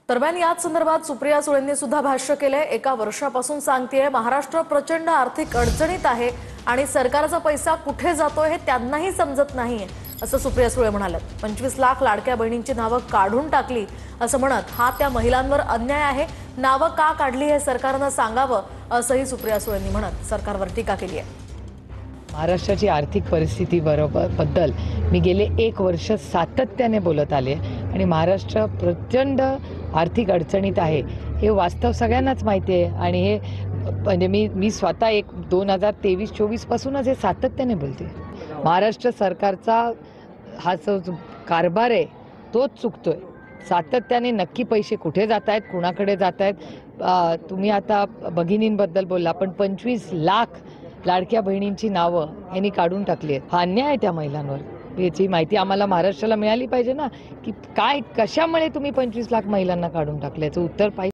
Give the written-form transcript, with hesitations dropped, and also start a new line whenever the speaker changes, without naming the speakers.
दरम्यान याच संदर्भात सुप्रिया सुळेंनी सुद्धा भाष्य केलंय। एका वर्षापासून सांगतेय महाराष्ट्र प्रचंड आर्थिक अडचणीत आहे आणि सरकारचा पैसा कुठे जातोय हे त्यांनाही समजत नाहीये असं सुप्रिया सुळे म्हणाल्या। 25 लाख लाडक्या बहिणींची नावं काढून टाकली असं म्हणत हा त्या महिलांवर अन्याय आहे, नावं का काढली हे सरकारनं सांगावं असंही सुप्रिया सुळेंनी म्हणत सरकारवर टीका केली आहे।
महाराष्ट्राची आर्थिक परिस्थिती बद्दल मी गेले 1 वर्ष सातत्याने बोलत आले आणि महाराष्ट्र प्रचंड आर्थिक अडचणीत आहे हे वास्तव सगळ्यांनाच माहिती आहे आणि हे म्हणजे मी स्वतः 2023-24 पासूनच हे सातत्याने बोलते। महाराष्ट्र सरकारचा हा जो कारभार आहे तोच चुकतोय। सातत्याने नक्की पैसे कुठे जात आहेत, कुणाकडे जात आहेत। तुम्ही आता भगिनींबद्दल बोलला, पण 25 लाख लाडक्या बहिणींची नावं यांनी काढून टाकली आहेत। हा अन्याय आहे त्या महिलांवर। याची माहिती आम्हाला महाराष्ट्राला मिळाली पाहिजे ना, की काय कशामुळे तुम्ही 25 लाख महिलांना काढून टाकल्याचं उत्तर पाहिजे।